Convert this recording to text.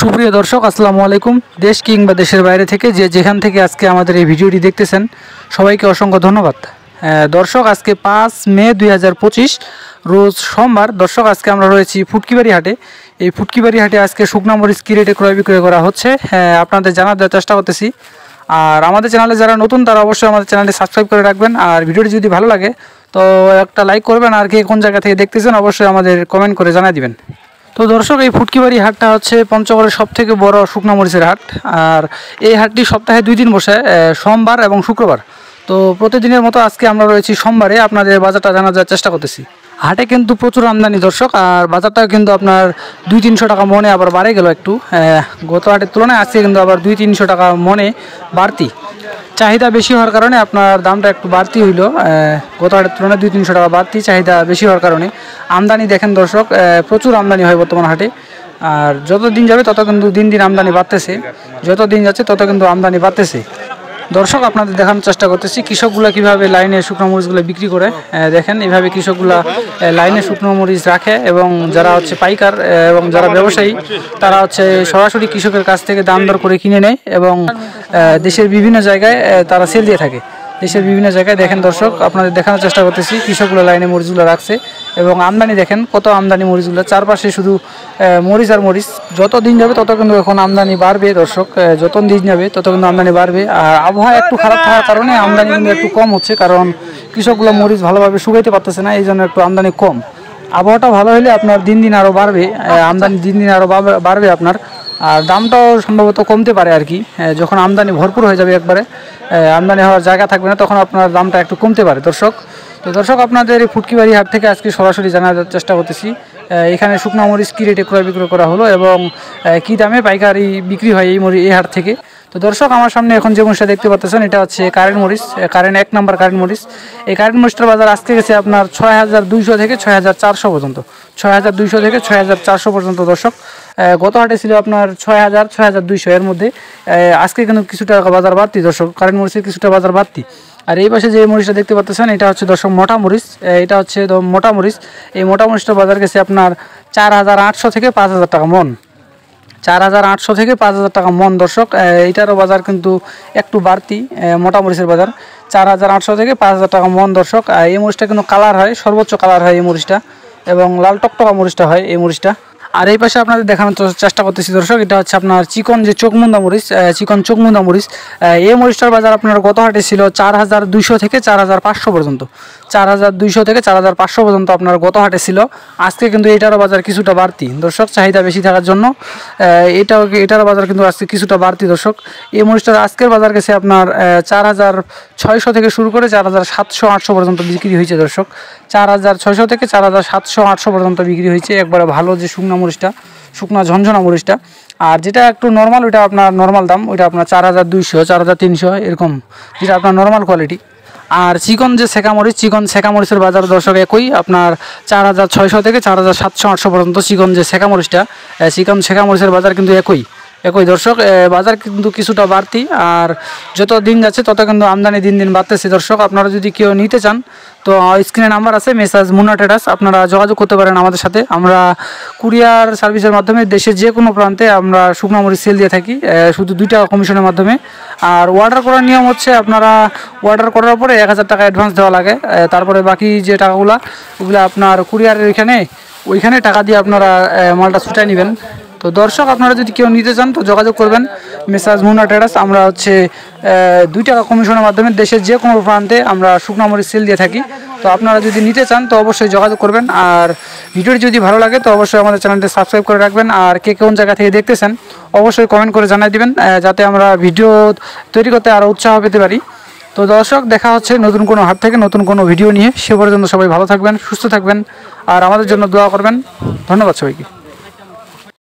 সুপ্রিয় দর্শক, আসসালামু আলাইকুম। দেশ কিংবা দেশের বাইরে থেকে যেখান থেকে আজকে আমাদের এই ভিডিওটি দেখতেছেন, সবাইকে অসংখ্য ধন্যবাদ। দর্শক, আজকে 5 মে 2025 রোজ সোমবার। দর্শক, আজকে আমরা রয়েছি ফুটকিবাড়ি হাটে। এই ফুটকিবাড়ি হাটে আজকে শুকনা মরিচ কি রেটে ক্রয় বিক্রয় করা হচ্ছে আপনাদের জানার দেওয়ার চেষ্টা করতেছি। আর আমাদের চ্যানেলে যারা নতুন তারা অবশ্যই আমাদের চ্যানেলটি সাবস্ক্রাইব করে রাখবেন। আর ভিডিওটি যদি ভালো লাগে তো একটা লাইক করবেন। আর কে কোন জায়গা থেকে দেখতেছেন অবশ্যই আমাদের কমেন্ট করে জানিয়ে দিবেন। তো দর্শক, এই ফুটকিবাড়ি হাটটা হচ্ছে পঞ্চগড়ের সবথেকে বড় শুকনা মরিচের হাট। আর এই হাটটি সপ্তাহে 2 দিন বসে, সোমবার এবং শুক্রবার। তো প্রতিদিনের মতো আজকে আমরা রয়েছি সোমবারে, আপনাদের বাজারটা জানার চেষ্টা করতেছি। হাটে কিন্তু প্রচুর আমদানি দর্শক, আর বাজারটাও কিন্তু আপনার 200-300 টাকা মনে আবার বাড়ে গেল একটু। গত হাটের তুলনায় আজকে কিন্তু আবার 200-300 টাকা মনে বাড়তি। চাহিদা বেশি হওয়ার কারণে আপনার দামটা একটু বাড়তি হইলো। গত হাটের তুলনায় 200-300 টাকা বাড়তি, চাহিদা বেশি হওয়ার কারণে। আমদানি দেখেন দর্শক, প্রচুর আমদানি হয় বর্তমান হাটে। আর যত দিন যাবে তত কিন্তু দিন দিন আমদানি বাড়তেছে, যত দিন যাচ্ছে তত কিন্তু আমদানি বাড়তেছে। দর্শক, আপনাদের দেখানোর চেষ্টা করতেছি কৃষকগুলো কীভাবে লাইনে শুকনো মরিচগুলো বিক্রি করে। দেখেন, এইভাবে কৃষকগুলো লাইনে শুকনো মরিচ রাখে, এবং যারা হচ্ছে পাইকার এবং যারা ব্যবসায়ী তারা হচ্ছে সরাসরি কৃষকের কাছ থেকে দাম দর করে কিনে নেয়, এবং দেশের বিভিন্ন জায়গায় তারা সেল দিয়ে থাকে। দেশের বিভিন্ন জায়গায় দেখেন দর্শক, আপনাদের দেখানোর চেষ্টা করতেছি কৃষকগুলো লাইনে মরিচগুলো রাখছে। এবং আমদানি দেখেন কত আমদানি মরিচগুলো, চারপাশে শুধু মরিচ আর মরিচ। যত দিন যাবে তত কিন্তু এখন আমদানি বাড়বে দর্শক, যত দিন যাবে তত কিন্তু আমদানি বাড়বে। আর আবহাওয়া একটু খারাপ থাকার কারণে আমদানি কিন্তু একটু কম হচ্ছে, কারণ কৃষকগুলো মরিচ ভালোভাবে শুকাইতে পারতেছে না, এই জন্য একটু আমদানি কম। আবহাওয়াটা ভালো হলে আপনার দিন দিন আরও বাড়বে, আমদানি দিন দিন আরও বাড়বে আপনার। আর দামটাও সম্ভবত কমতে পারে আর কি, যখন আমদানি ভরপুর হয়ে যাবে একবারে, আমদানি হওয়ার জায়গা থাকবে না, তখন আপনার দামটা একটু কমতে পারে দর্শক। তো দর্শক, আপনাদের এই ফুটকিবাড়ি হাট থেকে আজকে সরাসরি জানার চেষ্টা করতেছি এখানে শুকনো মরিচ কী রেটে ক্রয় বিক্রয় করা হলো, এবং কী দামে পাইকারি বিক্রি হয় এই হাট থেকে। তো দর্শক, আমার সামনে এখন যে মরিচটা দেখতে পাচ্ছেন এটা হচ্ছে কারেন্ট মরিচ, কারেন্ট 1 নম্বর কারেন্ট মরিচ। এই কারেন্ট মরিচটার বাজার আজকে গেছে আপনার 6200 থেকে 6400 পর্যন্ত, 6200 থেকে 6400 পর্যন্ত দর্শক। গত হাটে ছিল আপনার 6000-6200 এর মধ্যে। আজকে কিন্তু কিছুটা বাজার বাড়তি দর্শক, কারেন্ট মরিচের কিছুটা বাজার বাড়তি। আর এই পাশে যে মরিচটা দেখতে পাচ্ছেন এটা হচ্ছে দর্শক মোটা মরিচ, এটা হচ্ছে মোটা মরিচ। এই মোটা মরিচটার বাজার গেছে আপনার 4800 থেকে 5000 টাকা মন, 4800 থেকে 5000 টাকা মন দর্শক। এইটারও বাজার কিন্তু একটু বাড়তি, মোটা মরিচের বাজার 4800 থেকে 5000 টাকা মন দর্শক। এই মরিচটা কিন্তু কালার হয়, সর্বোচ্চ কালার হয় এই মরিচটা, এবং লাল টকটকা মরিচটা হয় এই মরিচটা। আর এই পাশে আপনাদের দেখানোর চেষ্টা করতেছি দর্শক, এটা হচ্ছে আপনার চিকন যে চোখমুন্দা মরিচ, চিকন চোখমুন্দা মরিচ। এই মরিচটার বাজার আপনার গত হাটে ছিল 4200 থেকে 4500 পর্যন্ত, 4200 থেকে 4500 পর্যন্ত আপনার গত হাটে ছিল। আজকে কিন্তু এটারও বাজার কিছুটা বাড়তি দর্শক, চাহিদা বেশি থাকার জন্য এটারও বাজার কিন্তু আজকে কিছুটা বাড়তি দর্শক। এই মরিচটার আজকের বাজার গেছে আপনার 4600 থেকে শুরু করে 4700-800 পর্যন্ত বিক্রি হয়েছে দর্শক। 4600 থেকে 4700-800 পর্যন্ত বিক্রি হয়েছে একবারে ভালো যে শুকনা মরিচটা, শুকনা ঝনঝনা মরিচটা। আর যেটা একটু নর্মাল ওইটা আপনার নর্মাল দাম, ওইটা আপনার 4200-4300 এরকম, যেটা আপনার নর্মাল কোয়ালিটি। আর চিকন যে সেকা মরিচ, চিকন সেকা মরিচের বাজার দর্শক একই, আপনার 4600 থেকে 4700-800 পর্যন্ত চিকন যে সেকা মরিচটা, চিকন সেকা মরিচের বাজার কিন্তু একই দর্শক। বাজার কিন্তু কিছুটা বাড়তি, আর যত দিন যাচ্ছে তত কিন্তু আমদানি দিন দিন বাড়তেছে দর্শক। আপনারা যদি কেউ নিতে চান তো স্ক্রিনে নাম্বার আছে, মেসাজ মুন্না ট্রেডার্স, আপনারা যোগাযোগ করতে পারেন আমাদের সাথে। আমরা কুরিয়ার সার্ভিসের মাধ্যমে দেশের যে কোনো প্রান্তে আমরা শুকনো মরিচ সেল দিয়ে থাকি, শুধু 2 টাকা কমিশনের মাধ্যমে। আর অর্ডার করার নিয়ম হচ্ছে আপনারা অর্ডার করার পরে 1000 টাকা অ্যাডভান্স দেওয়া লাগে, তারপরে বাকি যে টাকাগুলো ওগুলো আপনার কুরিয়ারের ওইখানে টাকা দিয়ে আপনারা মালটা ছুটাই নেবেন। তো দর্শক, আপনারা যদি কেউ নিতে চান তো যোগাযোগ করবেন মেসাজ মুন্না ট্রেডার্স। আমরা হচ্ছে 2 টাকা কমিশনের মাধ্যমে দেশের যে কোনো প্রান্তে আমরা শুকনো মরিচ সেল দিয়ে থাকি। তো আপনারা যদি নিতে চান তো অবশ্যই যোগাযোগ করবেন। আর ভিডিওটি যদি ভালো লাগে তো অবশ্যই আমাদের চ্যানেলটি সাবস্ক্রাইব করে রাখবেন। আর কে কোন জায়গা থেকে দেখতেছেন অবশ্যই কমেন্ট করে জানিয়ে দিবেন, যাতে আমরা ভিডিও তৈরি করতে আরও উৎসাহ পেতে পারি। তো দর্শক, দেখা হচ্ছে নতুন কোনো হাট থেকে নতুন কোনো ভিডিও নিয়ে। সে পর্যন্ত সবাই ভালো থাকবেন, সুস্থ থাকবেন, আর আমাদের জন্য দোয়া করবেন। ধন্যবাদ সবাইকে।